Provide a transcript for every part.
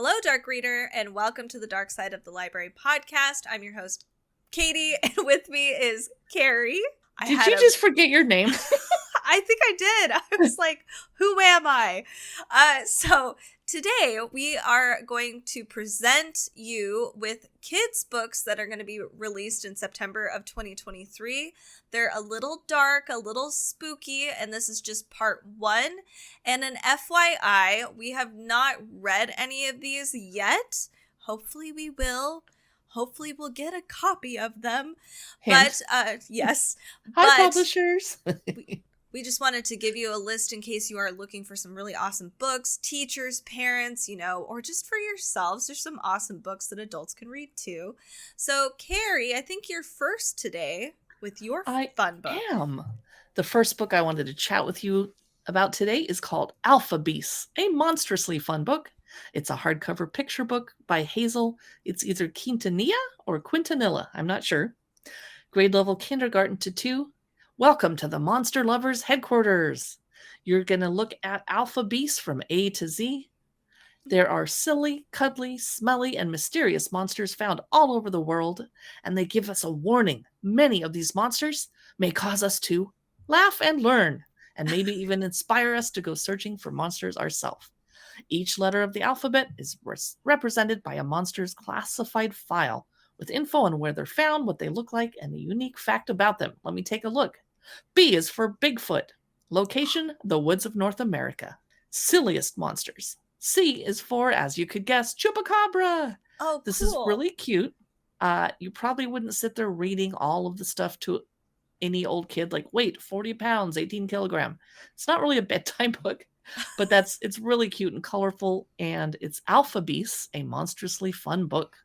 Hello, Dark Reader, and welcome to the Dark Side of the Library podcast. I'm your host, Katie, and with me is Carrie. Did you just forget your name? I think I did. I was like, who am I? So today we are going to present you with kids' books that are going to be released in September of 2023. They're a little dark, a little spooky, and this is just part one. And an FYI, we have not read any of these yet. Hopefully we will. Hopefully we'll get a copy of them. Hint. But yes. Hi, publishers. We just wanted to give you a list in case you are looking for some really awesome books, teachers, parents, or just for yourselves. There's some awesome books that adults can read too. So, Carrie, I think you're first today with your fun book. I am. The first book I wanted to chat with you about today is called Alphabeasts, a monstrously fun book. It's a hardcover picture book by Hazel. It's either Quintanilla or Quintanilla. I'm not sure. Grade level kindergarten to 2. Welcome to the Monster Lovers headquarters. You're going to look at Alphabeasts from A to Z. There are silly, cuddly, smelly, and mysterious monsters found all over the world, and they give us a warning. Many of these monsters may cause us to laugh and learn, and maybe even inspire us to go searching for monsters ourselves. Each letter of the alphabet is represented by a monster's classified file with info on where they're found, what they look like, and a unique fact about them. Let me take a look. B is for Bigfoot. Location, the woods of North America. Silliest monsters. C is for, as you could guess, Chupacabra. Oh, This cool. is really cute. You probably wouldn't sit there reading all of the stuff to any old kid, like, weight, 40 pounds, 18 kilogram. It's not really a bedtime book, but it's really cute and colorful, and it's Alphabeasts, a monstrously fun book.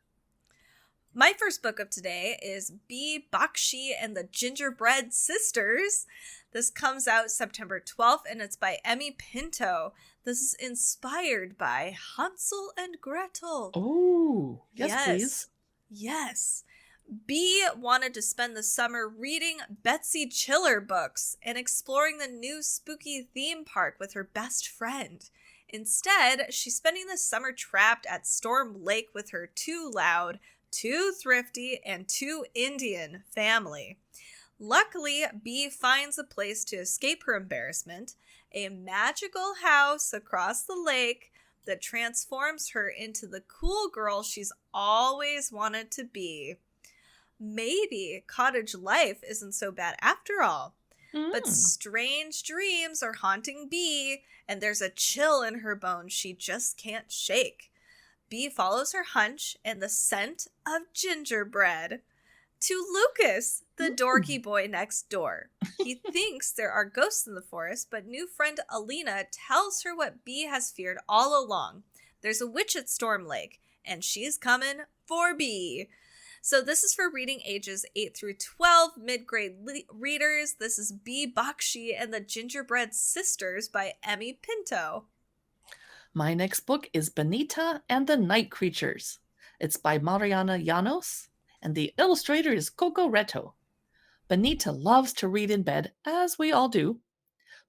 My first book of today is Bakshi and the Gingerbread Sisters. This comes out September 12th, and it's by Pinto. This is inspired by Hansel and Gretel. Oh, yes, please. Yes. Bee wanted to spend the summer reading Betsy Chiller books and exploring the new spooky theme park with her best friend. Instead, she's spending the summer trapped at Storm Lake with her too loud, too thrifty, and too Indian family. Luckily, Bee finds a place to escape her embarrassment, a magical house across the lake that transforms her into the cool girl she's always wanted to be. Maybe cottage life isn't so bad after all. But strange dreams are haunting Bee, and there's a chill in her bones she just can't shake. Bee follows her hunch and the scent of gingerbread to Lucas, the dorky boy next door. He thinks there are ghosts in the forest, but new friend Alina tells her what Bee has feared all along. There's a witch at Storm Lake, and she's coming for Bee. So this is for reading ages 8 through 12, mid-grade readers. This is Bakshi and the Gingerbread Sisters by Pinto. My next book is Benita and the Night Creatures. It's by Mariana Llanos, and the illustrator is Coco Reto. Benita loves to read in bed, as we all do,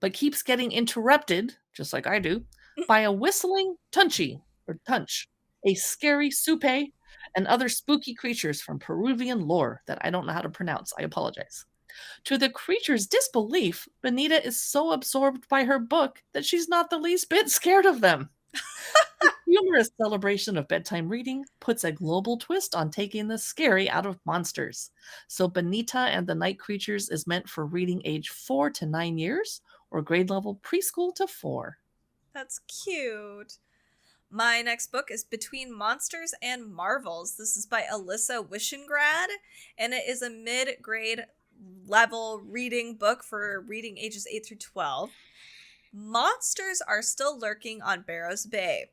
but keeps getting interrupted, just like I do, by a whistling tunch, a scary supe, and other spooky creatures from Peruvian lore that I don't know how to pronounce. I apologize. To the creature's disbelief, Benita is so absorbed by her book that she's not the least bit scared of them. The humorous celebration of bedtime reading puts a global twist on taking the scary out of monsters. So Benita and the Night Creatures is meant for reading age 4 to 9 years or grade level preschool to 4. That's cute. My next book is Between Monsters and Marvels. This is by Alysa Wishingrad, and it is a mid-grade level reading book for reading ages 8 through 12. Monsters are still lurking on Barrows Bay.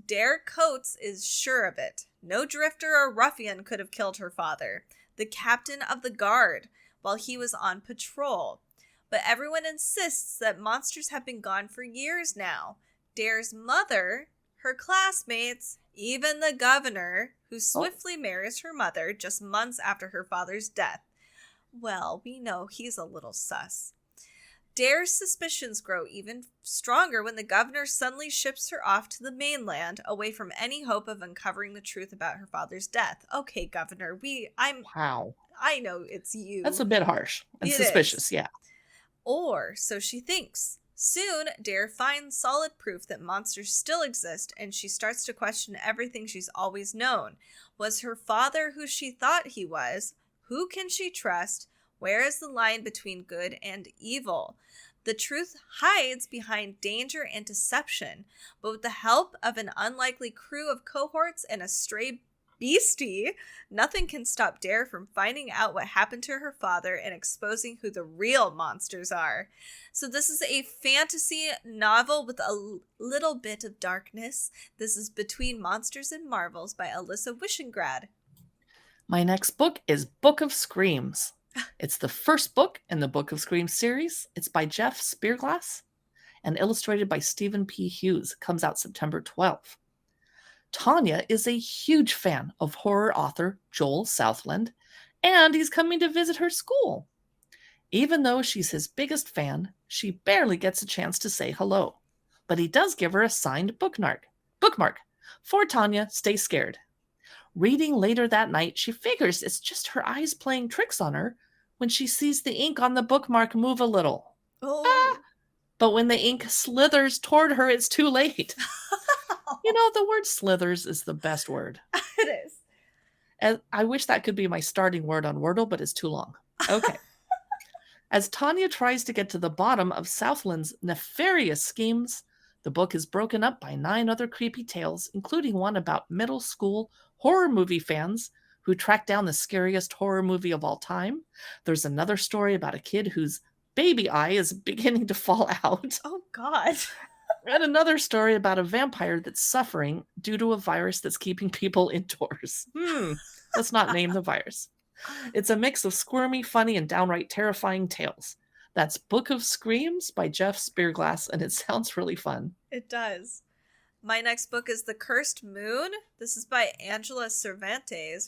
Dare Coates is sure of it. No drifter or ruffian could have killed her father, the captain of the guard, while he was on patrol. But everyone insists that monsters have been gone for years now. Dare's mother, her classmates, even the governor, who swiftly marries her mother just months after her father's death. Well, we know he's a little sus. Dare's suspicions grow even stronger when the governor suddenly ships her off to the mainland, away from any hope of uncovering the truth about her father's death. Okay, governor, Wow. I know it's you. That's a bit harsh and It suspicious, is. yeah. Or so she thinks. Soon, Dare finds solid proof that monsters still exist, and she starts to question everything she's always known. Was her father who she thought he was? Who can she trust? Where is the line between good and evil? The truth hides behind danger and deception, but with the help of an unlikely crew of cohorts and a stray beastie, nothing can stop Dare from finding out what happened to her father and exposing who the real monsters are. So this is a fantasy novel with a little bit of darkness. This is Between Monsters and Marvels by Alysa Wishingrad. My next book is Book of Screams. It's the first book in the Book of Screams series. It's by Szpirglas and illustrated by Stephen P. Hughes. It comes out September 12th. Tanya is a huge fan of horror author Joel Southland, and he's coming to visit her school. Even though she's his biggest fan, she barely gets a chance to say hello. But he does give her a signed bookmark. For Tanya, stay scared. Reading later that night, she figures it's just her eyes playing tricks on her when she sees the ink on the bookmark move a little. Oh. But when the ink slithers toward her, it's too late. You know, the word slithers is the best word. It is. And I wish that could be my starting word on Wordle, but it's too long. Okay. As Tanya tries to get to the bottom of Southland's nefarious schemes, the book is broken up by 9 other creepy tales, including one about middle school horror movie fans who track down the scariest horror movie of all time. There's another story about a kid whose baby eye is beginning to fall out. Oh, God. And another story about a vampire that's suffering due to a virus that's keeping people indoors. Let's not name the virus. It's a mix of squirmy, funny, and downright terrifying tales. That's Book of Screams by Szpirglas, and it sounds really fun. It does. My next book is The Cursed Moon. This is by Angela Cervantes.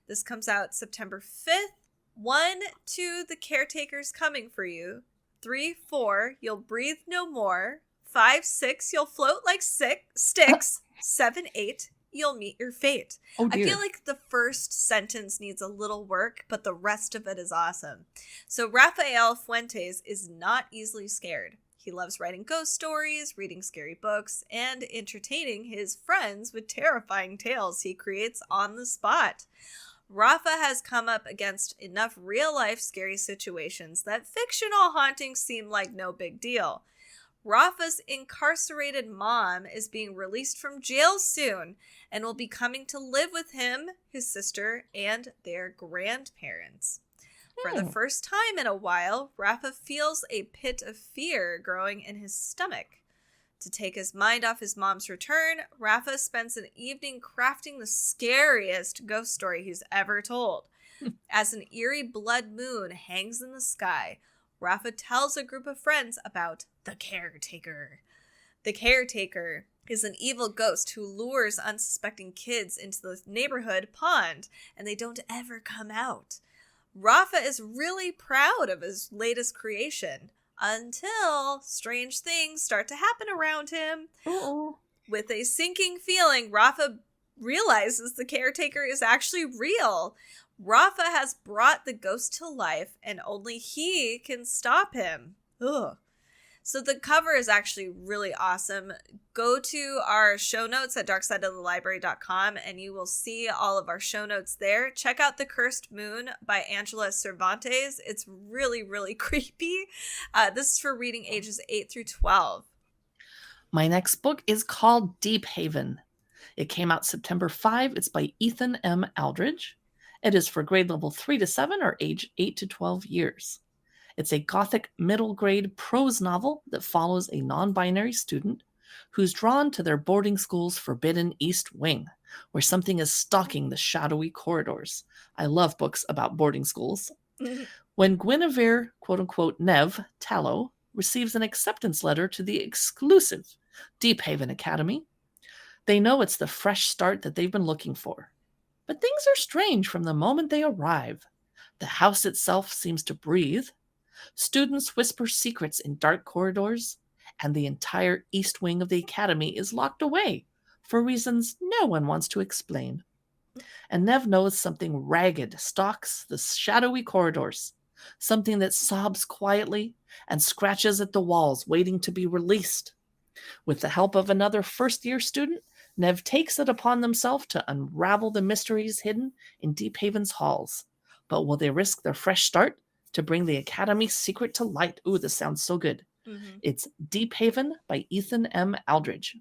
This comes out September 5th. 1, 2, The Caretaker's Coming for You. 3, 4, You'll Breathe No More. 5, 6, You'll Float Like Sticks. 7, 8, You'll Meet Your Fate. Oh, dear. I feel like the first sentence needs a little work, but the rest of it is awesome. So Rafael Fuentes is not easily scared. He loves writing ghost stories, reading scary books, and entertaining his friends with terrifying tales he creates on the spot. Rafa has come up against enough real-life scary situations that fictional hauntings seem like no big deal. Rafa's incarcerated mom is being released from jail soon and will be coming to live with him, his sister, and their grandparents. For the first time in a while, Rafa feels a pit of fear growing in his stomach. To take his mind off his mom's return, Rafa spends an evening crafting the scariest ghost story he's ever told. As an eerie blood moon hangs in the sky, Rafa tells a group of friends about the Caretaker. The Caretaker is an evil ghost who lures unsuspecting kids into the neighborhood pond, and they don't ever come out. Rafa is really proud of his latest creation, until strange things start to happen around him. Uh-oh. With a sinking feeling, Rafa realizes the Caretaker is actually real. Rafa has brought the ghost to life, and only he can stop him. Ugh. So the cover is actually really awesome. Go to our show notes at darksideofthelibrary.com and you will see all of our show notes there. Check out The Cursed Moon by Angela Cervantes. It's really, really creepy. This is for reading ages 8 through 12. My next book is called Deephaven. It came out September 5. It's by Ethan M. Aldridge. It is for grade level 3 to 7 or age 8 to 12 years. It's a gothic middle grade prose novel that follows a non-binary student who's drawn to their boarding school's forbidden East Wing, where something is stalking the shadowy corridors. I love books about boarding schools. When Guinevere, quote-unquote, Neve Tallow, receives an acceptance letter to the exclusive Deephaven Academy, they know it's the fresh start that they've been looking for. But things are strange from the moment they arrive. The house itself seems to breathe. Students whisper secrets in dark corridors, and the entire east wing of the academy is locked away for reasons no one wants to explain. And Nev knows something ragged stalks the shadowy corridors, something that sobs quietly and scratches at the walls, waiting to be released. With the help of another first-year student, Nev takes it upon themselves to unravel the mysteries hidden in Deephaven's halls. But will they risk their fresh start to bring the Academy's secret to light? Ooh, this sounds so good. Mm-hmm. It's Deephaven by Ethan M. Aldridge.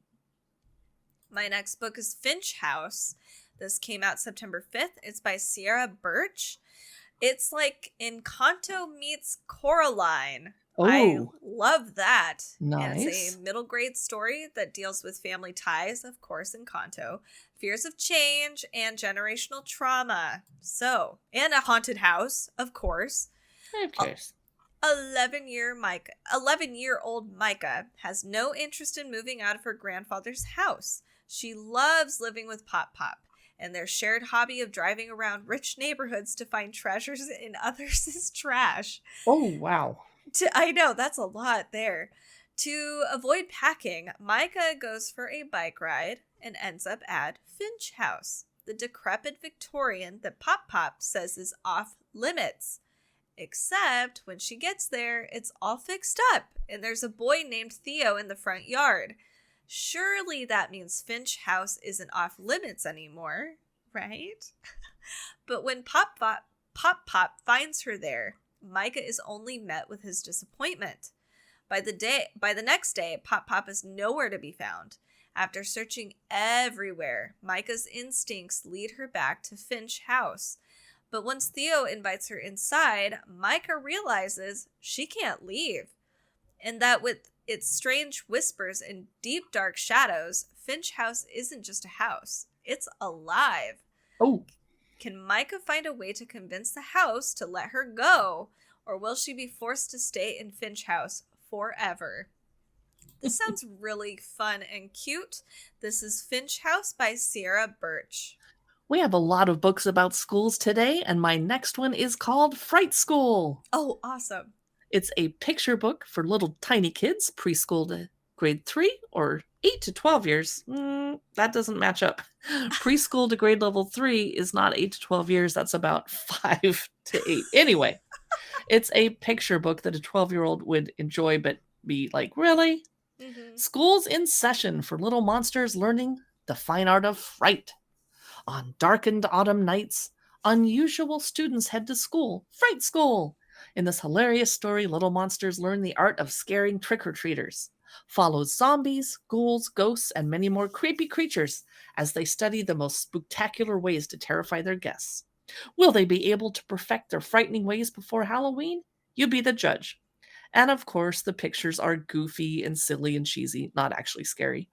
My next book is Finch House. This came out September 5th. It's by Ciera Burch. It's like Encanto meets Coraline. I love that. Nice. And it's a middle grade story that deals with family ties, of course, Encanto, fears of change, and generational trauma. So, and a haunted house, of course. Of course. 11-year-old Micah has no interest in moving out of her grandfather's house. She loves living with Pop Pop, and their shared hobby of driving around rich neighborhoods to find treasures in others' trash. Oh, wow. I know, that's a lot there. To avoid packing, Micah goes for a bike ride and ends up at Finch House, the decrepit Victorian that Pop Pop says is off limits. Except when she gets there, it's all fixed up, and there's a boy named Theo in the front yard. Surely that means Finch House isn't off limits anymore, right? But when Pop Pop finds her there, Micah is only met with his disappointment. By the next day, Pop Pop is nowhere to be found. After searching everywhere, Micah's instincts lead her back to Finch House. But once Theo invites her inside, Micah realizes she can't leave. And that with its strange whispers and deep dark shadows, Finch House isn't just a house. It's alive. Oh. Can Micah find a way to convince the house to let her go? Or will she be forced to stay in Finch House forever? This sounds really fun and cute. This is Finch House by Ciera Burch. We have a lot of books about schools today, and my next one is called Fright School. Oh, awesome. It's a picture book for little tiny kids, preschool to grade 3 or 8 to 12 years. That doesn't match up. Preschool to grade level 3 is not 8 to 12 years. That's about 5 to 8. Anyway, it's a picture book that a 12-year-old would enjoy, but be like, really? Mm-hmm. School's in session for little monsters learning the fine art of fright. On darkened autumn nights, unusual students head to school, Fright School. In this hilarious story, little monsters learn the art of scaring trick-or-treaters. Follow zombies, ghouls, ghosts, and many more creepy creatures as they study the most spectacular ways to terrify their guests. Will they be able to perfect their frightening ways before Halloween? You be the judge. And of course, the pictures are goofy and silly and cheesy, not actually scary.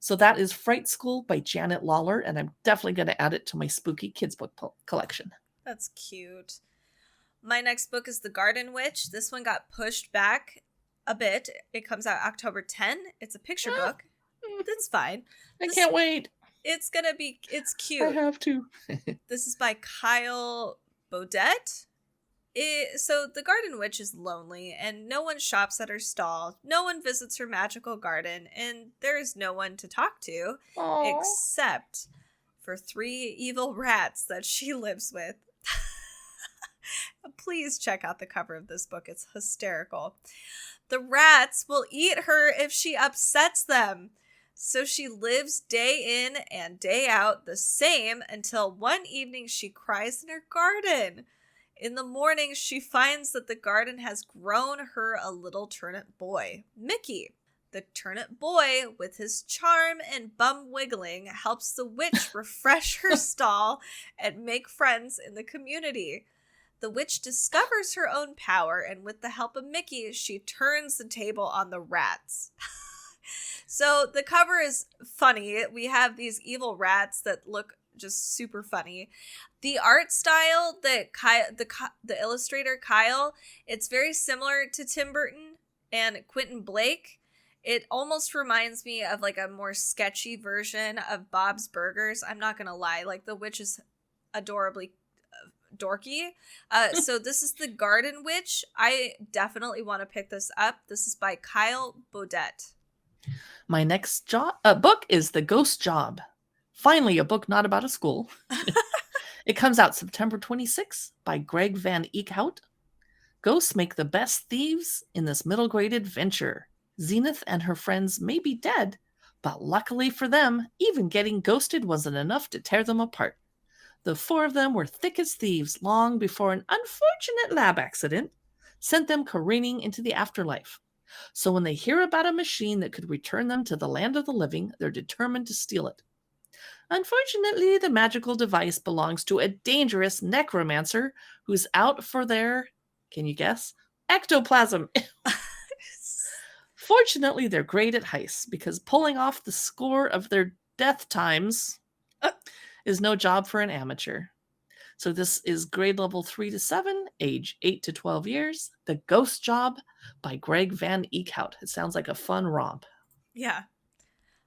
So that is Fright School by Janet Lawler, and I'm definitely going to add it to my spooky kids book collection. That's cute. My next book is The Garden Witch. This one got pushed back a bit. It comes out October 10. It's a picture book. That's fine. I can't wait. It's cute. I have to. This is by Kyle Beaudette. So the Garden Witch is lonely, and no one shops at her stall. No one visits her magical garden, and there is no one to talk to. Aww. Except for 3 evil rats that she lives with. Please check out the cover of this book. It's hysterical. The rats will eat her if she upsets them. So she lives day in and day out the same until one evening she cries in her garden. In the morning, she finds that the garden has grown her a little turnip boy, Mickey. The turnip boy, with his charm and bum wiggling, helps the witch refresh her stall and make friends in the community. The witch discovers her own power, and with the help of Mickey, she turns the table on the rats. So the cover is funny. We have these evil rats that look just super funny. The art style that the illustrator Kyle, it's very similar to Tim Burton and Quentin Blake. It almost reminds me of like a more sketchy version of Bob's Burgers. I'm not gonna lie, like the witch is adorably dorky. So this is The Garden Witch. I definitely want to pick this up. This is by Kyle Beaudette. My next book is The Ghost Job. Finally, a book not about a school. It comes out September 26th by Greg Van Eekhout. Ghosts make the best thieves in this middle grade adventure. Zenith and her friends may be dead, but luckily for them, even getting ghosted wasn't enough to tear them apart. The four of them were thick as thieves long before an unfortunate lab accident sent them careening into the afterlife. So when they hear about a machine that could return them to the land of the living, they're determined to steal it. Unfortunately, the magical device belongs to a dangerous necromancer who's out for their, can you guess, ectoplasm. Fortunately, they're great at heists because pulling off the score of their death times is no job for an amateur. So this is grade level 3 to 7, age 8 to 12 years, The Ghost Job by Greg Van Eekhout. It sounds like a fun romp. Yeah.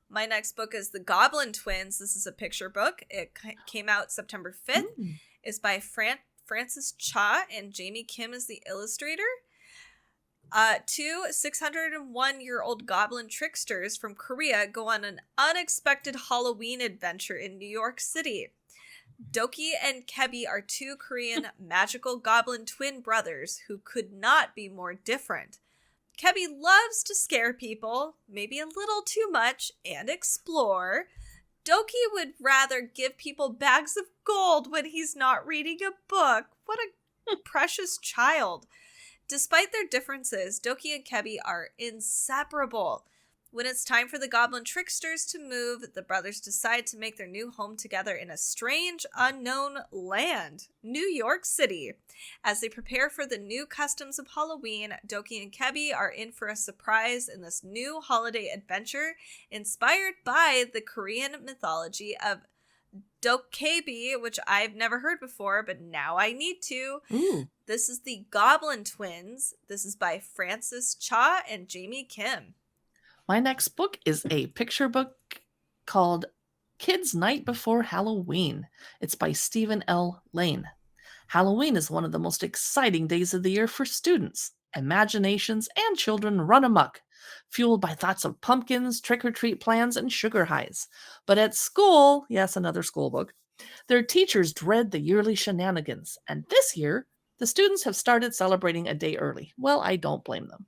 My next book is The Goblin Twins. This is a picture book. It came out September 5th. It's by Francis Cha, and Jamie Kim is the illustrator. Two 601-year-old goblin tricksters from Korea go on an unexpected Halloween adventure in New York City. Doki and Kebi are two Korean magical goblin twin brothers who could not be more different. Kebi loves to scare people, maybe a little too much, and explore. Doki would rather give people bags of gold when he's not reading a book. What a precious child. Despite their differences, Doki and Kebi are inseparable. When it's time for the goblin tricksters to move, the brothers decide to make their new home together in a strange, unknown land, New York City. As they prepare for the new customs of Halloween, Doki and Kebi are in for a surprise in this new holiday adventure inspired by the Korean mythology of Dokkaebi, which I've never heard before, but now I need to. This is The Goblin Twins. This is by Francis Cha and Jamie Kim. My next book is a picture book called Kids Night Before Halloween. It's by Stephen L. Lane. Halloween is one of the most exciting days of the year for students. Imaginations and children run amok, fueled by thoughts of pumpkins, trick-or-treat plans, and sugar highs. But at school, yes, another school book, their teachers dread the yearly shenanigans. And this year, the students have started celebrating a day early. Well, I don't blame them.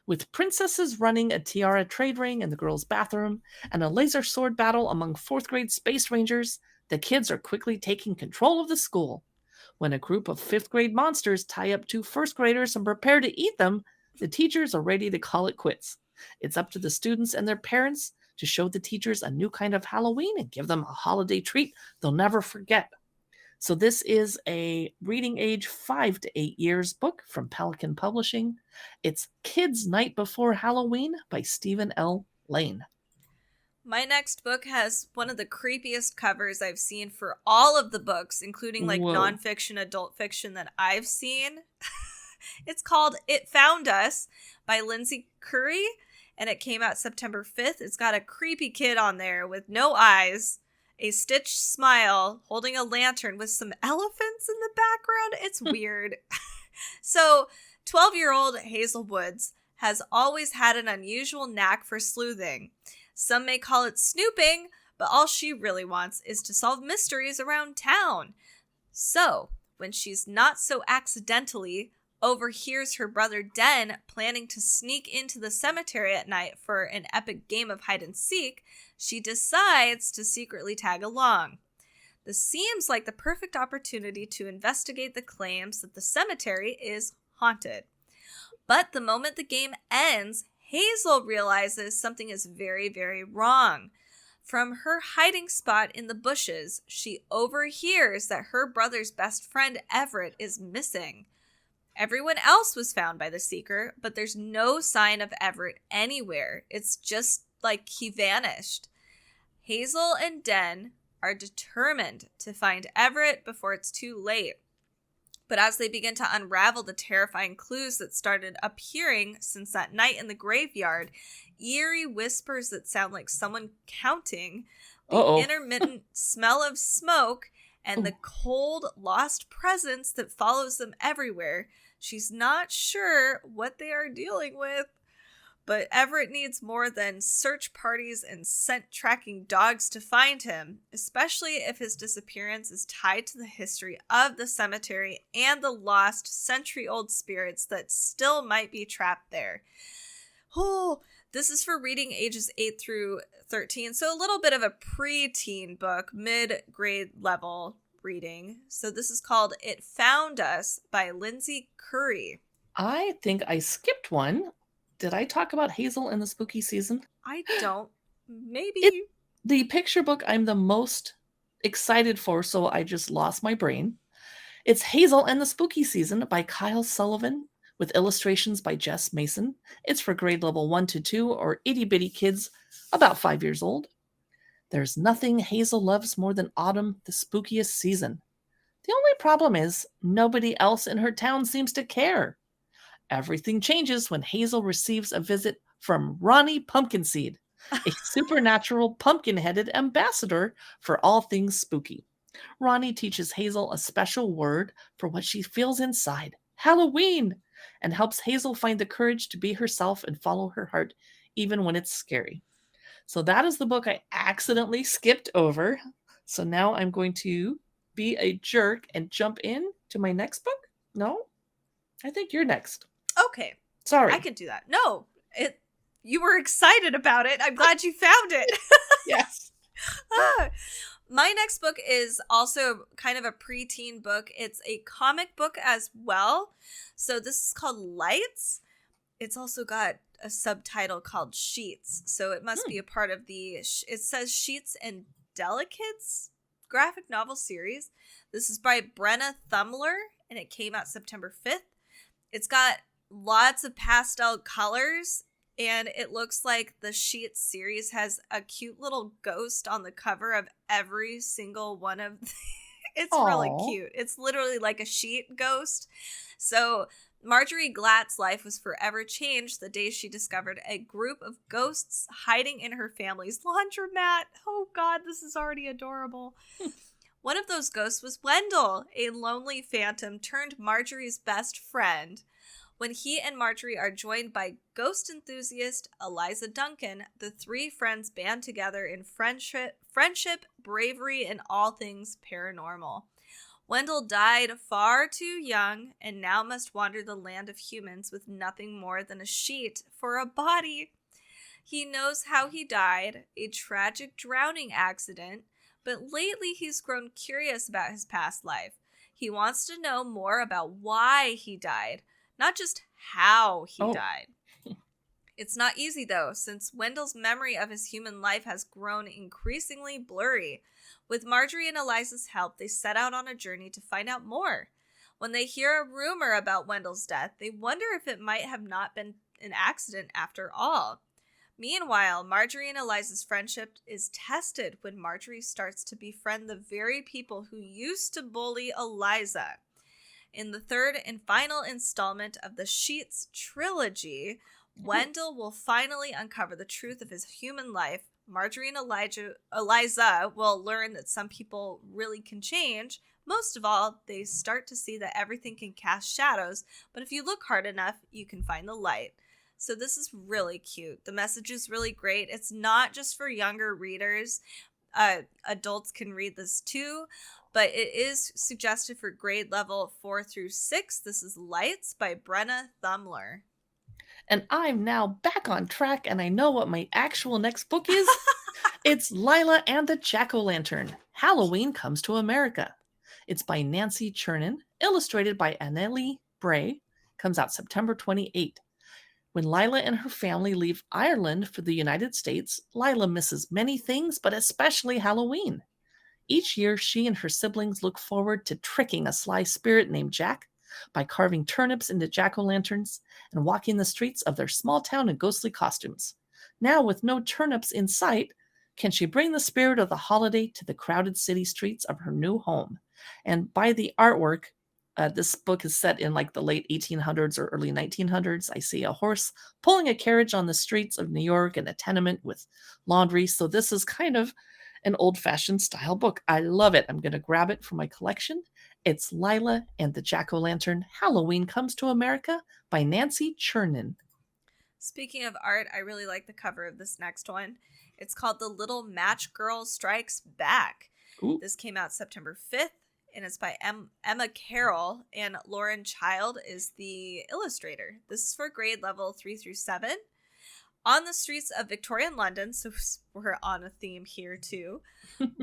With princesses running a tiara trade ring in the girls' bathroom and a laser sword battle among 4th grade space rangers, the kids are quickly taking control of the school. When a group of 5th grade monsters tie up 2 first graders and prepare to eat them, the teachers are ready to call it quits. It's up to the students and their parents to show the teachers a new kind of Halloween and give them a holiday treat they'll never forget. So this is a reading age 5 to 8 years book from Pelican Publishing. It's Kids Night Before Halloween by Stephen L. Lane. My next book has one of the creepiest covers I've seen for all of the books, including like nonfiction, adult fiction that I've seen. It's called It Found Us by Lindsay Currie, and it came out September 5th. It's got a creepy kid on there with no eyes, a stitched smile, holding a lantern with some elephants in the background. It's weird. So, 12-year-old Hazel Woods has always had an unusual knack for sleuthing. Some may call it snooping, but all she really wants is to solve mysteries around town. So, when she's not so accidentally overhears her brother Den planning to sneak into the cemetery at night for an epic game of hide and seek, she decides to secretly tag along. This seems like the perfect opportunity to investigate the claims that the cemetery is haunted. But the moment the game ends, Hazel realizes something is very, very wrong. From her hiding spot in the bushes, she overhears that her brother's best friend Everett is missing. Everyone else was found by the Seeker, but there's no sign of Everett anywhere. It's just like he vanished. Hazel and Den are determined to find Everett before it's too late. But as they begin to unravel the terrifying clues that started appearing since that night in the graveyard, eerie whispers that sound like someone counting, the intermittent smell of smoke, and the cold, lost presence that follows them everywhere. She's not sure what they are dealing with, but Everett needs more than search parties and scent tracking dogs to find him, especially if his disappearance is tied to the history of the cemetery and the lost century-old spirits that still might be trapped there. Oh, this is for reading ages 8 through 13, so a little bit of a pre-teen book, mid-grade level reading. So this is called It Found Us by Lindsay Currie. I think I skipped one. Did I talk about Hazel in the spooky season? I don't. Maybe. The picture book I'm the most excited for, so I just lost my brain. It's Hazel and the Spooky Season by Kyle Sullivan, with illustrations by Jess Mason. It's for grade level 1 to 2 or itty-bitty kids about 5 years old. There's nothing Hazel loves more than autumn, the spookiest season. The only problem is nobody else in her town seems to care. Everything changes when Hazel receives a visit from Ronnie Pumpkinseed, a supernatural pumpkin-headed ambassador for all things spooky. Ronnie teaches Hazel a special word for what she feels inside, Halloween, and helps Hazel find the courage to be herself and follow her heart, even when it's scary. So that is the book I accidentally skipped over. So now I'm going to be a jerk and jump in to my next book. No? I think you're next. Okay. Sorry. I can do that. No, you were excited about it. I'm glad you found it. Yes. My next book is also kind of a preteen book. It's a comic book as well. So this is called Lights. It's also got a subtitle called Sheets. So it must be a part of the, it says Sheets and Delicates graphic novel series. This is by Brenna Thumler, and it came out September 5th. It's got lots of pastel colors, and it looks like the Sheets series has a cute little ghost on the cover of every single one of it's Aww. Really cute. It's literally like a sheet ghost. So Marjorie Glatt's life was forever changed the day she discovered a group of ghosts hiding in her family's laundromat. Oh God, this is already adorable. One of those ghosts was Wendell, a lonely phantom turned Marjorie's best friend. When he and Marjorie are joined by ghost enthusiast Alysa Duncan, the three friends band together in friendship, bravery, and all things paranormal. Wendell died far too young and now must wander the land of humans with nothing more than a sheet for a body. He knows how he died, a tragic drowning accident, but lately he's grown curious about his past life. He wants to know more about why he died, not just how he died. It's not easy, though, since Wendell's memory of his human life has grown increasingly blurry. With Marjorie and Eliza's help, they set out on a journey to find out more. When they hear a rumor about Wendell's death, they wonder if it might have not been an accident after all. Meanwhile, Marjorie and Eliza's friendship is tested when Marjorie starts to befriend the very people who used to bully Eliza. In the third and final installment of the Sheets trilogy, Wendell will finally uncover the truth of his human life. Marjorie and Eliza will learn that some people really can change. Most of all, they start to see that everything can cast shadows, but if you look hard enough, you can find the light. So this is really cute. The message is really great. It's not just for younger readers. Adults can read this too, but it is suggested for grade level 4 through 6. This is Lights by Brenna Thumler. And I'm now back on track, and I know what my actual next book is. It's Lila and the Jack-O-Lantern. Halloween Comes to America. It's by Nancy Chernin, illustrated by Anneli Bray. Comes out September 28th. When Lila and her family leave Ireland for the United States, Lila misses many things, but especially Halloween. Each year, she and her siblings look forward to tricking a sly spirit named Jack by carving turnips into jack-o'-lanterns and walking the streets of their small town in ghostly costumes. Now, with no turnips in sight, can she bring the spirit of the holiday to the crowded city streets of her new home? And by the artwork, this book is set in like the late 1800s or early 1900s. I see a horse pulling a carriage on the streets of New York and a tenement with laundry. So this is kind of an old-fashioned style book. I love it. I'm going to grab it for my collection. It's Lila and the Jack-O-Lantern Halloween Comes to America by Nancy Chernin. Speaking of art, I really like the cover of this next one. It's called The Little Match Girl Strikes Back. Ooh. This came out September 5th, and it's by Emma Carroll, and Lauren Child is the illustrator. This is for grade level 3 through 7. On the streets of Victorian London, so we're on a theme here too,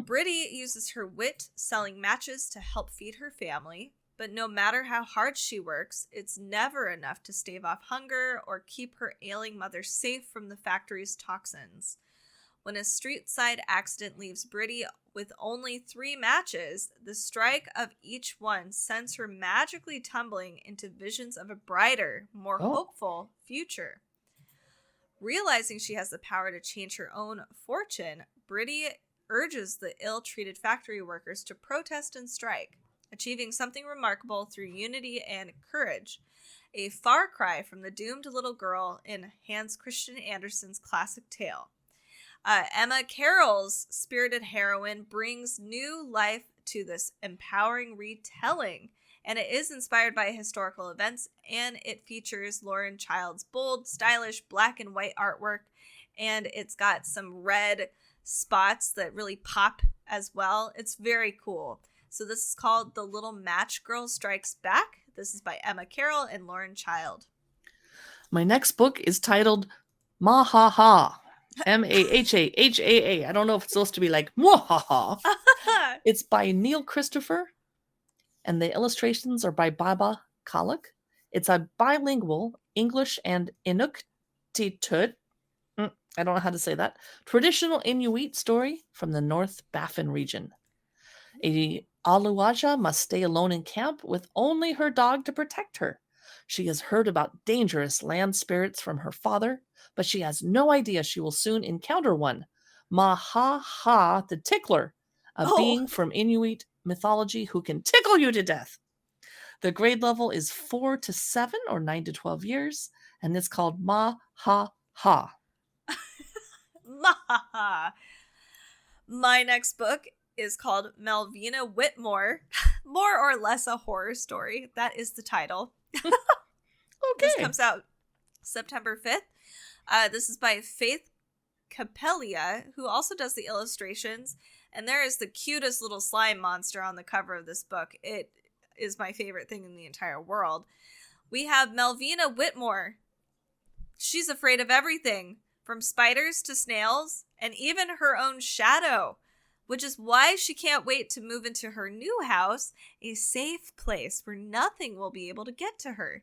Bridie uses her wit selling matches to help feed her family. But no matter how hard she works, it's never enough to stave off hunger or keep her ailing mother safe from the factory's toxins. When a street-side accident leaves Bridie with only 3 matches, the strike of each one sends her magically tumbling into visions of a brighter, more hopeful future. Realizing she has the power to change her own fortune, Bridie urges the ill-treated factory workers to protest and strike, achieving something remarkable through unity and courage. A far cry from the doomed little girl in Hans Christian Andersen's classic tale. Emma Carroll's spirited heroine brings new life to this empowering retelling, and it is inspired by historical events, and it features Lauren Child's bold, stylish black and white artwork, and it's got some red spots that really pop as well. It's very cool. So this is called The Little Match Girl Strikes Back. This is by Emma Carroll and Lauren Child. My next book is titled Mahaha. Mahahaa. I don't know if it's supposed to be like Mwahaha. It's by Neil Christopher, and the illustrations are by Baba Kalak. It's a bilingual English and Inuktitut, I don't know how to say that, traditional Inuit story from the North Baffin region. A Aluaja must stay alone in camp with only her dog to protect her. She has heard about dangerous land spirits from her father, but she has no idea she will soon encounter one. Mahaha the Tickler, a being from Inuit mythology who can tickle you to death. The grade level is 4 to 7 or 9 to 12 years, and it's called Mahaha. Mahaha. My next book is called Melvina Whitmore, more or less a horror story. That is the title. Okay. This comes out September 5th. This is by Faith Capellia, who also does the illustrations. And there is the cutest little slime monster on the cover of this book. It is my favorite thing in the entire world. We have Melvina Whitmore. She's afraid of everything, from spiders to snails, and even her own shadow, which is why she can't wait to move into her new house, a safe place where nothing will be able to get to her.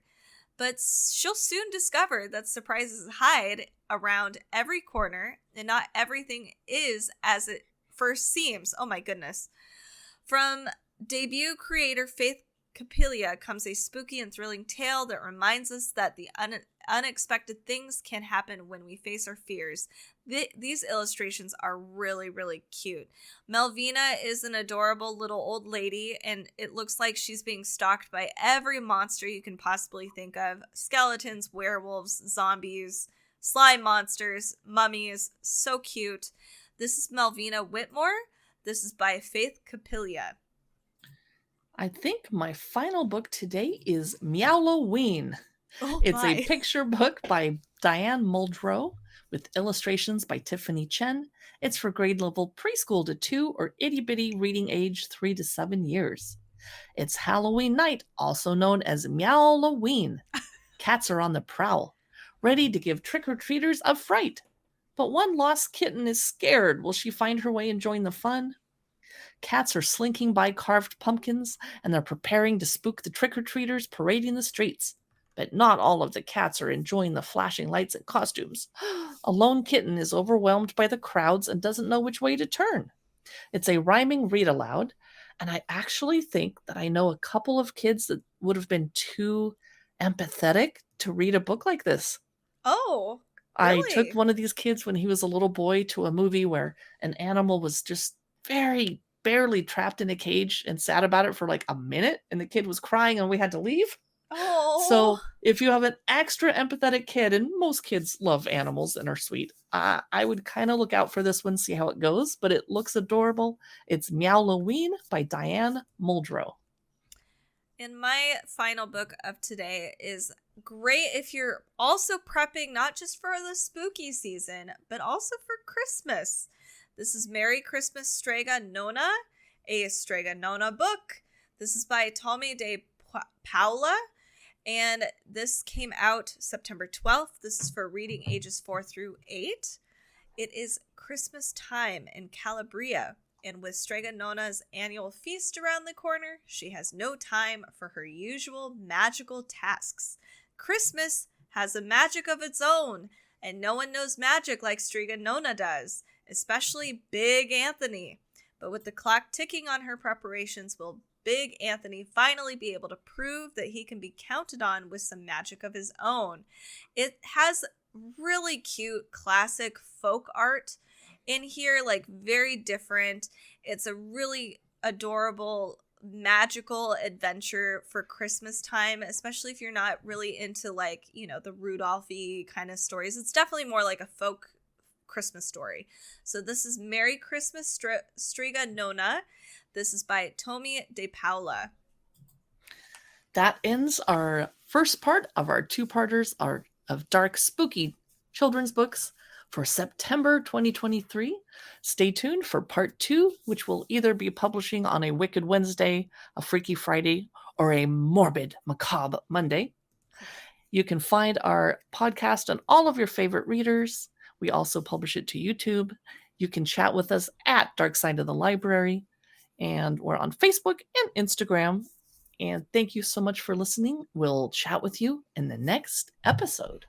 But she'll soon discover that surprises hide around every corner, and not everything is as it first seems. Oh my goodness. From debut creator Faith Capellia comes a spooky and thrilling tale that reminds us that the unexpected things can happen when we face our fears. These illustrations are really, really cute. Melvina is an adorable little old lady, and it looks like she's being stalked by every monster you can possibly think of. Skeletons, werewolves, zombies, slime monsters, mummies. So cute. This is Melvina Whitmore. This is by Faith Capellia. I think my final book today is Meowloween. It's a picture book by Diane Muldrow with illustrations by Tiffany Chen. It's for grade level preschool to 2 or itty bitty reading age 3 to 7 years. It's Halloween night, also known as Meowloween. Cats are on the prowl, ready to give trick-or-treaters a fright. But one lost kitten is scared. Will she find her way and join the fun? Cats are slinking by carved pumpkins, and they're preparing to spook the trick-or-treaters parading the streets. But not all of the cats are enjoying the flashing lights and costumes. A lone kitten is overwhelmed by the crowds and doesn't know which way to turn. It's a rhyming read aloud, and I actually think that I know a couple of kids that would have been too empathetic to read a book like this. Oh, really? I took one of these kids when he was a little boy to a movie where an animal was just very barely trapped in a cage and sat about it for like a minute, and the kid was crying and we had to leave. Oh. So if you have an extra empathetic kid, and most kids love animals and are sweet, I would kind of look out for this one, see how it goes, but it looks adorable. It's Meowloween by Diane Muldrow. And my final book of today is great if you're also prepping not just for the spooky season, but also for Christmas. This is Merry Christmas Strega Nona, a Strega Nona book. This is by Tommy de Paula, and this came out September 12th. This is for reading ages 4 through 8. It is Christmas time in Calabria. And with Strega Nona's annual feast around the corner, she has no time for her usual magical tasks. Christmas has a magic of its own, and no one knows magic like Strega Nona does, especially Big Anthony. But with the clock ticking on her preparations, will Big Anthony finally be able to prove that he can be counted on with some magic of his own? It has really cute classic folk art in here, like very different. It's a really adorable magical adventure for Christmas time, especially if you're not really into like, you know, the Rudolph-y kind of stories. It's definitely more like a folk Christmas story. So this is Merry Christmas Strega Nona. This is by Tommy de Paula. That ends our first part of our two-parters of dark, spooky children's books for September 2023. Stay tuned for part 2, which will either be publishing on a Wicked Wednesday, a Freaky Friday, or a morbid, macabre Monday. You can find our podcast on all of your favorite readers. We also publish it to YouTube. You can chat with us at Dark Side of the Library, and we're on Facebook and Instagram. And thank you so much for listening. We'll chat with you in the next episode.